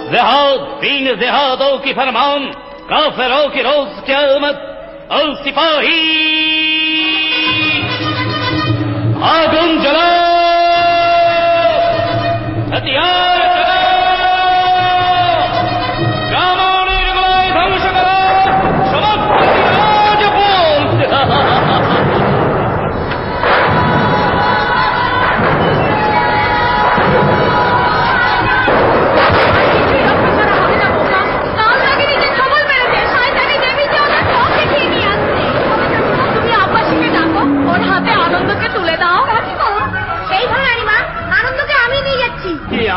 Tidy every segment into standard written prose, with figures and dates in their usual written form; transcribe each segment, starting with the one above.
जिहाद दीन जिहादों की फरमान, काफिरों की रोज क़यामत। अल सिपाही आगुन जलाओ, हथियार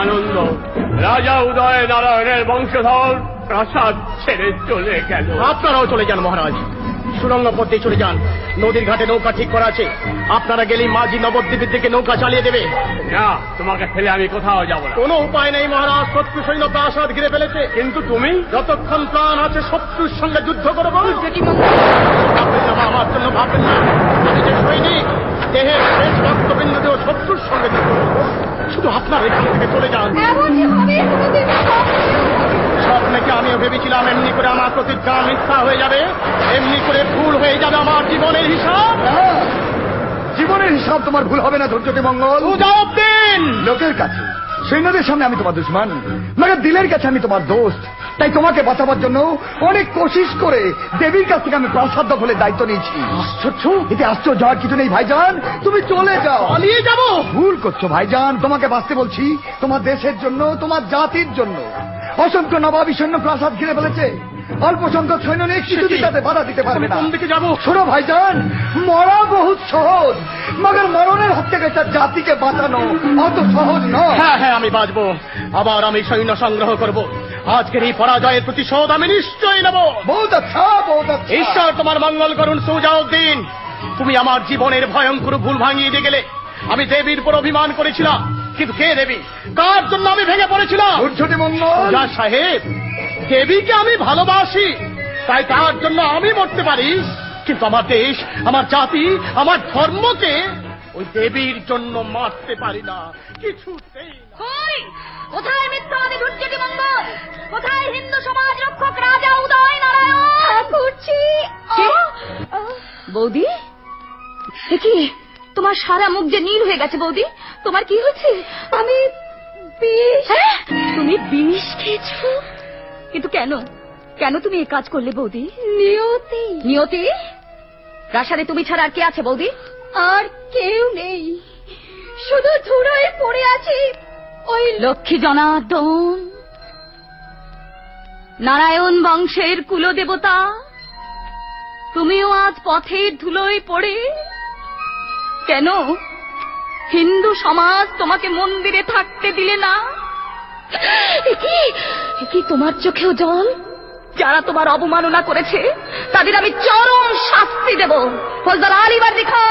আনন্দ। রাজা উদয় নারায়ণের বংশধর প্রাসাদ ছেড়ে চলে গেল। আপনারাও চলে যান মহারাজ, সুরঙ্গ পথে চলে যান। নদীর ঘাটে নৌকা ঠিক করা আছে, আপনারা গেলেই মাঝি নবদ্বীপের দিকে নৌকা চালিয়ে দেবে। না, তোমাকে ফেলে আমি কোথাও যাব না। কোনো উপায় নেই মহারাজ, শত্রু সৈন্য প্রাসাদ ঘিরে ফেলেছে। কিন্তু তুমি যতক্ষণ প্রাণ আছে শত্রুর সঙ্গে যুদ্ধ করবো। আমার জন্য ভাববেন না, আমি যে সৈনিক, দেহের শেষ রক্তবিন্দুতেও শত্রুর সঙ্গে যুদ্ধ করবো। শুধু আপনার এখান থেকে চলে যান। স্বপ্নকে আমিও ভেবেছিলাম এমনি করে আমার প্রতিজ্ঞা মিথ্যা হয়ে যাবে, এমনি করে ভুল হয়ে যাবে আমার জীবনের হিসাব। জীবনের হিসাব তোমার ভুল হবে না ধৈর্যটি মঙ্গল। উজাউদ্দিন, লোকের কাছে সৈন্যদের সামনে আমি তোমার দুশ্মন, মগর দিলের কাছে আমি তোমার দোস্ত। তাই তোমাকে বাঁচাবার জন্য অনেক কোশিশ করে দেবীর কাছ থেকে আমি প্রাসাদ দখলের দায়িত্ব নিয়েছি। আশ্চর্য, এতে আশ্চর্য হওয়ার কিছু নেই ভাইজান, তুমি চলে যাও। পালিয়ে যাবো? ভুল করছো ভাইজান, তোমাকে বাঁচতে বলছি, তোমার দেশের জন্য, তোমার জাতির জন্য। অসংখ্য নবাবী সৈন্য প্রাসাদ ঘিরে ফেলেছে, অল্প সংখ্যক সৈন্য নিয়ে কিছুতেই তাতে বাধা দিতে পারবে না। কোন দিকে যাবো? শোনো ভাইজান, মরা বহুত সহজ, মগর মরণের হাত থেকে তার জাতিকে বাঁচানো অত সহজ নয়। হ্যাঁ হ্যাঁ, আমি বাঁচবো, আবার আমি সৈন্য সংগ্রহ করব। আজকের এই পরাজয়ের প্রতিশোধ আমি নিশ্চয়ই নেব। বহুত আচ্ছা, বহুত আচ্ছা। ঈশ্বর তোমার মঙ্গল করুন সুজাউদ্দিন। তুমি আমার জীবনের ভয়ঙ্কর ভুল ভাঙিয়ে দিয়ে গেলে। আমি দেবীর উপর অভিমান করেছিলাম, কিন্তু কে দেবী, কার জন্য আমি ভেঙে পড়েছিলাম? ধৈর্যটি মঙ্গল। সুজা সাহেব, দেবীকে আমি ভালোবাসি, তাই তার জন্য আমি মরতে পারি, কিন্তু আমার দেশ, আমার জাতি, আমার ধর্মকে ওই দেবীর জন্য মারতে পারি না, কিছুতেই না। কোথায় মিথ্যাবাদী ধৈর্যটি মঙ্গল? কোথায় হিন্দু সমাজ রক্ষক রাজা উদয় নারায়ণ? ঠাকুরজি। বৌদি, কি তোমার সারা মুখ যে নীল হয়ে গেছে বৌদি, তোমার কি হয়েছে? আমি বিষ। তুমি বিষ খেয়েছো? কিন্তু কেন, কেন তুমি এই কাজ করলে বৌদি? নিয়তি। নিয়তি? প্রাসাদে তুমি ছাড়া আর কে আছে বৌদি? আর কেউ নেই, শুধু ধুলোয় পড়ে আছি ওই লক্ষ্মী জনার্দন, নারায়ণ বংশের কুলদেবতা। তুমিও আজ পথের ধুলোয় পড়ে। কেন হিন্দু সমাজ তোমাকে মন্দিরে থাকতে দিলে না? কি তোমার চোখেও জল? যারা তোমার অবমাননা করেছে তাদের আমি চরম শাস্তি দেব। ফৌজদার আলিবার দেখা,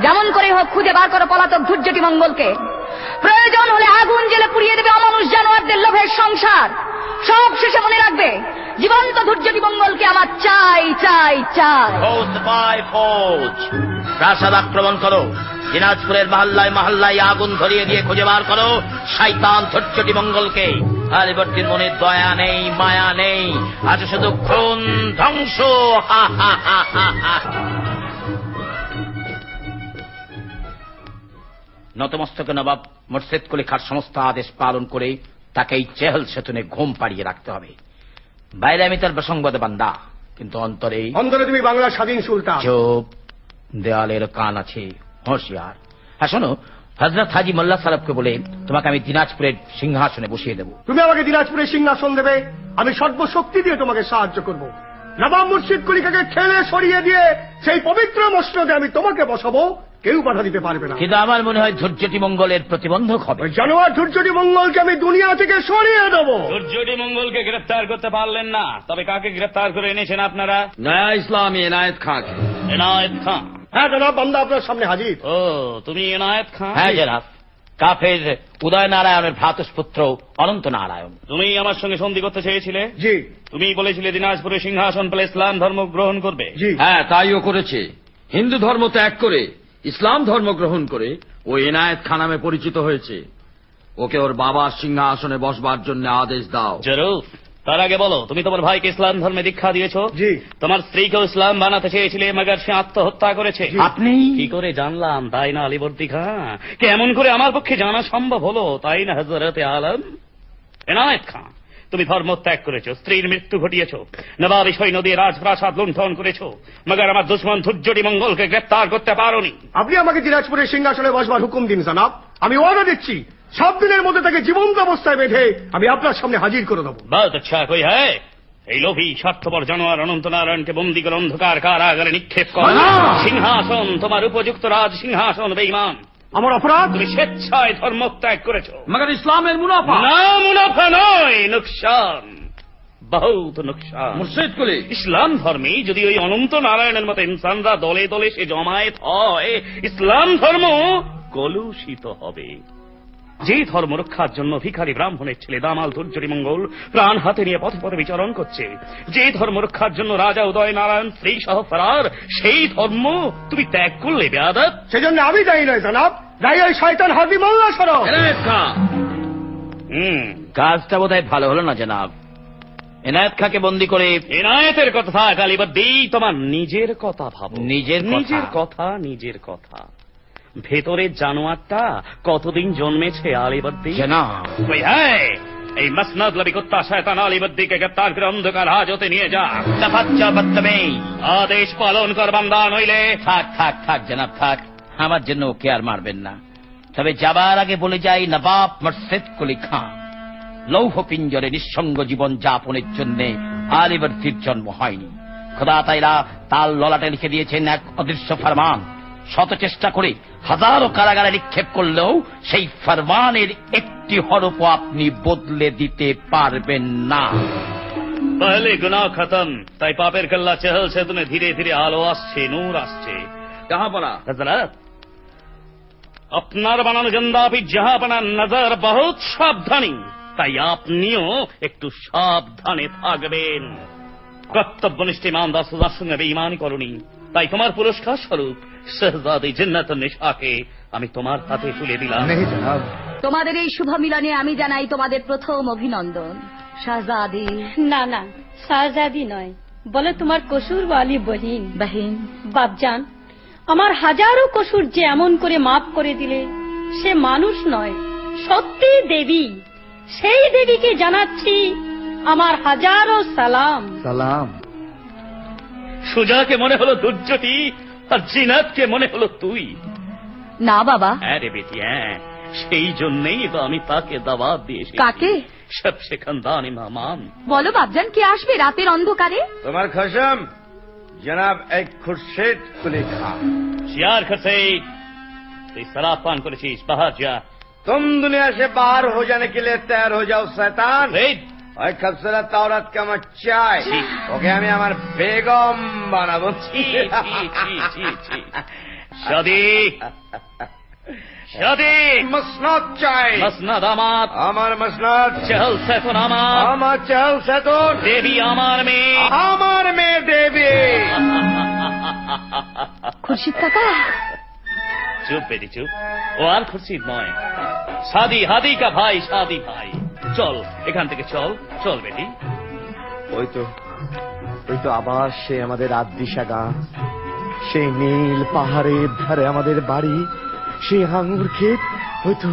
যেমন করে হোক খুঁজে বার করো পলাতক ধৈর্যটি মঙ্গলকে। প্রয়োজন হলে আগুন জেলে পুড়িয়ে দেবে অমানুষ জানোয়ারদের লোভের সংসার। সব শেষে মনে রাখবে, জীবন্ত ধৈর্যটি মঙ্গলকে আমার চাই চাই চাই। ফৌজ, প্রাসাদ আক্রমণ করো, দিনাজপুরের মহল্লায় মহল্লায় আগুন ধরিয়ে দিয়ে খুঁজে বার করো শয়তান ধৈর্যটি মঙ্গলকে। আলিবর্তীর মনে দয়া নেই, মায়া নেই, আজ শুধু খুন ধ্বংস। নতমস্তকে নবাব মোর্শেদ কুলি খার সমস্ত আদেশ পালন করে তাকে এই চেহল সেতুনে ঘুম পাড়িয়ে রাখতে হবে। বাইরে আমি তার প্রসঙ্গতে বান্দা, কিন্তু অন্তরে অন্তরে তুমি বাংলার স্বাধীন সুলতান। চুপ, দেওয়ালের কান আছে, হোশিয়ার। হ্যাঁ শোনো, হযরত হাজী মোল্লা সাহেবকে বলে তোমাকে আমি দিনাজপুরের সিংহাসনে বসিয়ে দেব। তুমি আমাকে দিনাজপুরের সিংহাসন দেবে, আমি সর্বশক্তি দিয়ে তোমাকে সাহায্য করব। নবাব মুর্শিদ কুলিকে ঠেলে সরিয়ে দিয়ে সেই পবিত্র মসনদে আমি তোমাকে বসাবো, কেউ বাধা দিতে পারবে না। কিন্তু আমার মনে হয় ধৈর্যটি মঙ্গলের প্রতিবন্ধক হবে। জানোয়ার ধৈর্যটি মঙ্গলকে আমি দুনিয়া থেকে সরিয়ে দেবো। ধৈর্যটি মঙ্গলকে গ্রেফতার করতে পারলেন না, তবে কাকে গ্রেফতার করে এনেছেন আপনারা? নয়া ইসলামী এনায়েত খান। এনায়েত খান? হ্যাঁ জনাব, বান্দা আপনার সামনে হাজির। ও, তুমি এনায়েত খান? হ্যাঁ জনাব, কাফের উদয় নারায়ণের ভ্রাতুষ্পুত্র অনন্ত নারায়ণ। তুমি আমার সঙ্গে সন্ধি করতে চেয়েছিলে? জি। তুমি বলেছিলে দিনাজপুরে সিংহাসন পেলে ইসলাম ধর্ম গ্রহণ করবে। জি। হ্যাঁ, তাইও করেছে। হিন্দু ধর্ম ত্যাগ করে ইসলাম ধর্ম গ্রহণ করে ও এনায়েত খান নামে পরিচিত হয়েছে। ওকে ওর বাবার সিংহাসনে বসবার জন্য আদেশ দাও। জরুর। তার আগে বলো, তুমি তোমার ভাইকে ইসলাম ধর্মে দীক্ষা দিয়েছো? জি। তোমার স্ত্রীকেও ইসলাম বানাতে চেয়েছিলে, মগর সে আত্মহত্যা করেছে। আপনি কি করে জানলাম, তাই না আলীবর্দী খাঁ? কেমন করে আমার পক্ষে জানা সম্ভব হলো, তাই না হযরতে আলম? এনায়েত খাঁ, তুমি ধর্ম ত্যাগ করেছো, স্ত্রীর মৃত্যু ঘটিয়েছো, নবাবী সৈন্য দিয়ে রাজপ্রাসাদ লুণ্ঠন করেছো, মগর আমার দুশ্মন ধৈর্যটি মঙ্গলকে গ্রেপ্তার করতে পারোনি। আপনি আমাকে দিনাজপুরের সিংহাসনে বসবার হুকুম দিন জনাব। আমি ওয়াদা দিচ্ছি 7 দিনের মধ্যে তাকে জীবন্ত অবস্থায় বেঁধে আমি আপনার সামনে হাজির করে দেবো। बहुत अच्छा कोई है? এই লোভী স্বার্থপর জানোয়ার অনন্ত নারায়ণকে বন্দী করে অন্ধকার কারাগারে নিক্ষেপ কর। সিংহাসন তোমার উপযুক্ত রাজ সিংহাসন। বেঈমান, আমার অপরাধ? তুমি স্বেচ্ছায় ধর্ম ত্যাগ করেছো। মগর ইসলামের মুনাফা। না, মুনাফা নয়, নুকসান, বহুত নুকসান। মুর্শিদ কুলি, ইসলাম ধর্মে যদি ওই অনন্ত নারায়ণের মতো ইনসানরা দলে দলে সে জমায়েত হয়, ইসলাম ধর্ম কলুষিত হবে। যে ধর্ম রক্ষার জন্য ভিখারি ব্রাহ্মণের ছেলে দামাল ধৈর্যটি মঙ্গল প্রাণ হাতে নিয়ে পথে পথে বিচরণ করছে, যে ধর্ম রক্ষার জন্য রাজা উদয় নারায়ণ স্ত্রী সহ ফরার, সেই ধর্ম তুমি ত্যাগ করলে বেয়াদব। সেজন্য আমি দায়ী নয় জনাব, দায়ী ওই শয়তান হাদি মোল্লা সরো। এনায়েত খাঁ, কাজটা বোধহয় ভালো হলো না জনাব। এনায়েত খাঁকে বন্দি করে এনায়েতের কথা থাক আলীবর্দী, তোমার নিজের কথা ভাবো। নিজের নিজের কথা। ভেতরের জানোয়ারটা কতদিন জন্মেছে আলীবর্দী? জনাব ওই হ্যাঁ, এই মসনদ লবি কুত্তা শয়তান আলীবর্দীকে গ্রেপ্তার করে অন্ধকার হাজতে নিয়ে যা। আদেশ পালন কর বান্দা, নইলে থাক থাক থাক জনাব থাক, আমার জন্য ওকে আর মারবেন না। তবে যাবার আগে বলে যাই, নবাব মুর্শিদ কুলি খাঁ লৌহ পিঞ্জরে নিঃসঙ্গ জীবন যাপনের জন্য আলীবর্দীর জন্ম হয়নি। খোদা তাইলা তার ললাটে লিখে দিয়েছেন এক অদৃশ্য ফরমান। শত চেষ্টা করে হাজারো কারাগারে নিক্ষেপ করলেও সেই ফরমানের একটি হরফও আপনি বদলে দিতে পারবেন না। তাহলে গুনাহ খতম। তাই পাপের কল্লা চেহল সেতুনে ধীরে ধীরে আলো আসছে, নূর আসছে। জাহাঁপনা, হযরত, আপনার বানানো গন্দাপি জাহাঁপনার নজর বহুত সাবধানী, তাই আপনিও একটু সাবধানে থাকবেন। কর্তব্যনিষ্ঠ ইমানদার সুজার সঙ্গে বেঈমানি করনি, তাই তোমার পুরস্কার স্বরূপ শেহজাদে জান্নাত নিশাকে আমি তোমার হাতে তুলে দিলাম। তোমাদের এই শুভ মিলনে আমি জানাই তোমাদের প্রথম অভিনন্দন। শাহজাদি। না না, শাহজাদি নয়, বলে তোমার কসুর ওয়ালি বহিন। বহিন। বাপজান, আমার হাজারো কসুর যে এমন করে মাফ করে দিলে, সে মানুষ নয়, সত্যি দেবী। সেই দেবীকে জানাচ্ছি আমার হাজারো সালাম। সালাম। সুজাকে মনে হলো ধৈর্যটি, আর জিনাতকে মনে হলো তুই। না বাবা। হ্যাঁ রে বেটি, হ্যাঁ, সেই জন্যই তো আমি তাকে দাওয়াত দিয়েছি। কাকে? সব সেখানদানি মেহমান। বলো বাপজান, কে আসবে রাতের অন্ধকারে? তোমার খসম জনাব এক খুরশেদ কুলি খাঁ। শিয়ার খরশেদ, তুই शराब पान করেছিস, বাহার যা। तुम दुनिया से बाहर हो जाने के लिए तैयार हो जाओ शैतान। রেড, ওই খবসরা তাওরাত কামার চাই, ওকে আমি আমার বেগম বানাবো। ছি, ছি, ছি, ছি, ছি। শাদি, শাদি, মসনদ চাই। মসনদ আমার, আমার মসনদ। চেহল সেতুন আমার, আমার চাল সেতুন। দেবী আমার মেয়ে। আমার মেয়ে দেবী। খুরশিদ কাকা। চুপ বেটি চুপ, ও আর খুরশিদ নয়, শাদি হাদি কা ভাই, শাদি ভাই। চল এখান থেকে, চল চল বেটি। ওই তো আবার সে আমাদের আদিশা গাঁ, সেই নীল পাহাড়ের ধারে আমাদের বাড়ি, সেই আঙ্গুর ক্ষেত। হয়তো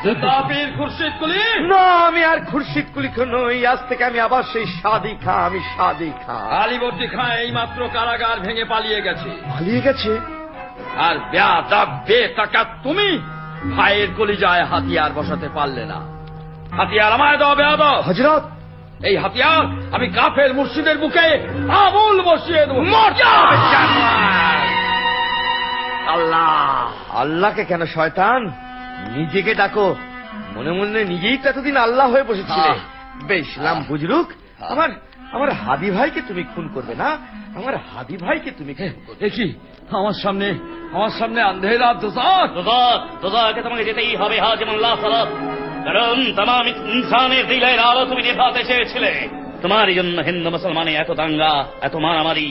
জেতাপির খুরশিদ কুলি। না, আমি আর খুরশিদ কুলি নই, আজ থেকে আমি আবার সেই শাদি খাঁ। আমি শাদি খাঁ। আলীবর্দী খাঁ এই মাত্র কারাগার ভেঙে পালিয়ে গেছে। পালিয়ে গেছে? আর বেয়াদব বেতাকাত তুমি ভাইয়ের কলিজায় হাতিয়ার বসাতে পারলে না। হাতিয়ার আমায় দাও বেয়াদব। হযরত, এই হাতিয়ার আমি কাফের মুর্শিদের বুকে আবুল বসিয়ে দেবো। আল্লাহ। আল্লাহকে কেন শয়তান? নিজেকে ডাকো। মনে মনে নিজেই তো এতদিন আল্লাহ হয়ে বসেছিলে। বেশ, নাম বুজরুক, আমার হাদি ভাইকে তুমি খুন করবে না? আমার হাদি ভাইকে তুমি খুন করবে? দেখি আমার সামনে আন্ধেরা দোজাক। তোদাকে তোমাকে যেতেই হবে হাজিমুল্লাহ সালাত, কারণ তামাম ইনসানের দিলের আলো তুমি নেভাতে চেয়েছিলে। তোমারই জন্য হিন্দু মুসলমানে এত দাঙ্গা, এত মারামারি।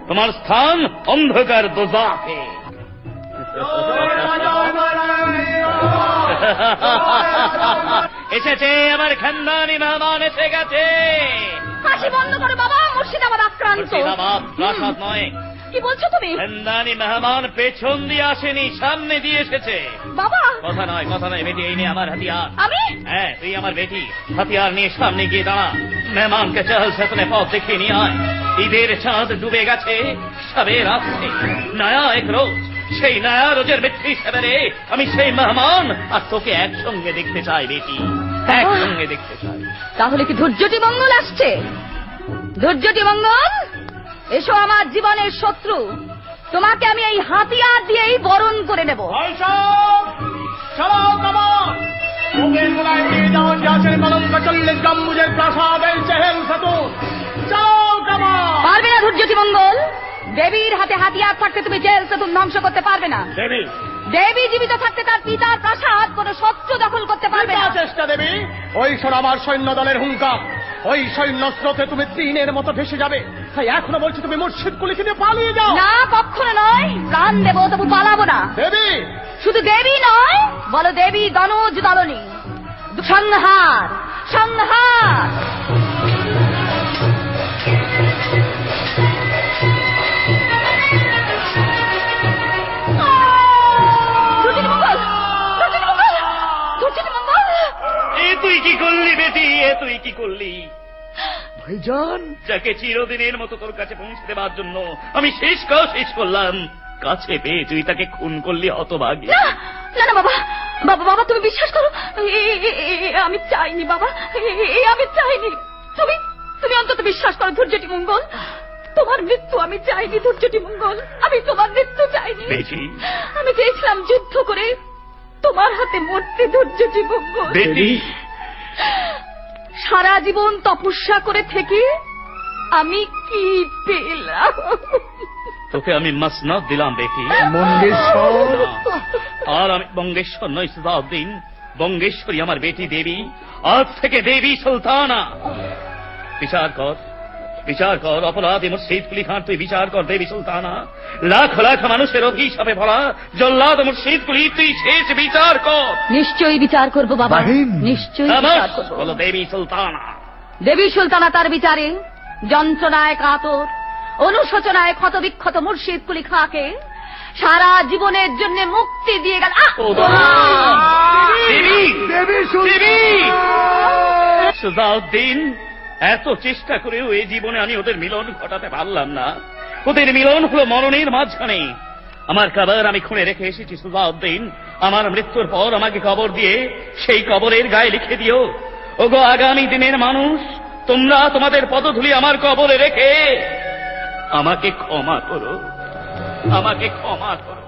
তোমার স্থান অন্ধকার দোজাকে। এসেছে, আমার খানদানি মেহমান এসে গেছে। হাসি বন্ধ করো বাবা, মুর্শিদাবাদ আক্রান্ত। মুর্শিদাবাদ প্রাসাদ নয়, কি বলছো তুমি? খানদানি মেহমান পেছন দিয়ে আসেনি, সামনে দিয়ে এসেছে। বাবা কথা নয়, কথা নয় বেটি, এই নে আমার হাতিয়ার। আমি? হ্যাঁ, তুই আমার বেটি, হাতিয়ার নিয়ে সামনে গিয়ে দাঁড়া। মেহমানকে চহল সেতনে পথ দেখিয়ে নিয়ে আয়। ঈদের চাঁদ ডুবে গেছে, সবের আসছে, নয়া এক রোজ। সেই নয়া রোজের ব্যক্তি হিসেবে আমি সেই মেহমান আর তোকে একসঙ্গে দেখতে চাই বেটি, একসঙ্গে দেখতে চাই। তাহলে কি ধৈর্যটি মঙ্গল আসছে? ধৈর্যটি মঙ্গল, এসো আমার জীবনের শত্রু, তোমাকে আমি এই হাতিয়ার দিয়েই বরণ করে নেব। পারবে না ধৈর্যটি মঙ্গল, দেবীর হাতে হাতিয়ার থাকতে তুমি জেল সেতু ধ্বংস করতে পারবে না। দেবী জীবিত থাকতে তার পিতার প্রাসাদ কোন শত্রু দখল করতে পারবে না। চেষ্টা দেবী, ওই সর আমার সৈন্য দলের হুঙ্কার, ওই সৈন্য স্রোতে তুমি তৃণের মতো ভেসে যাবে। তাই এখনো বলছি তুমি মুর্শিদ কুলিকে নিয়ে পালিয়ে যাও। না, কখনো নয়, প্রাণ দেবো তবু পালাবো না। দেবী, শুধু দেবী নয়, বলো দেবী দনুজ দলনী। সংহার, সংহার। তুই কি করলি বেটি, এ তুই কি করলি? ভাইজান, যাকে চিরদিনের মতো তোর কাছে পৌঁছে দেবার জন্য আমি শেষ করলাম, কাছে পেয়ে তুই তাকে খুন করলি হতভাগী। না না বাবা, বাবা বাবা তুমি বিশ্বাস করো, আমি চাইনি বাবা, আমি চাইনি। তুমি তুমি অন্তত বিশ্বাস করো ধৈর্যটি মঙ্গল, তোমার মৃত্যু আমি চাইনি। ধৈর্যটি মঙ্গল, আমি তোমার মৃত্যু চাইনি। আমি চেয়েছিলাম যুদ্ধ করে তোমার হাতে মরতে। ধৈর্যটি মঙ্গল, সারা জীবন তপস্যা করে থেকে আমি কি পেলাম? তোকে আমি মসনদ দিলাম বেটি, মঙ্গেশ্বর। আর আমি বঙ্গেশ্বর নই সুজাউদ্দিন, বঙ্গেশ্বরী আমার বেটি দেবী, আজ থেকে দেবী সুলতানা। বিচার কর, বিচার কর, অপরাধী মুর্শিদ কুলি খান তুই বিচার কর। দেবী সুলতানা, লাখ লাখ মানুষের অভিশাপে ভরা জল্লাদ মুর্শিদ কুলি, তুই শেষ বিচার কর। নিশ্চয়ই বিচার করব বাবা, নিশ্চয়ই বিচার করব। বলো দেবী সুলতানা। দেবী সুলতানা তার বিচারে যন্ত্রণায় কাতর, অনুশোচনায় ক্ষত বিক্ষত মুর্শিদ কুলি খাঁকে সারা জীবনের জন্য মুক্তি দিয়ে গেল। সুজাউদ্দিন, এত চেষ্টা করেও এই জীবনে আমি ওদের মিলন ঘটাতে পারলাম না। ওদের মিলন হলো মরণের মাঝখানে। আমার কবর আমি খুঁড়ে রেখে এসেছি সুজাউদ্দিন, আমার মৃত্যুর পর আমাকে কবর দিয়ে সেই কবরের গায়ে লিখে দিও, ওগো আগামী দিনের মানুষ, তোমরা তোমাদের পদধূলি আমার কবরে রেখে আমাকে ক্ষমা করো, আমাকে ক্ষমা করো।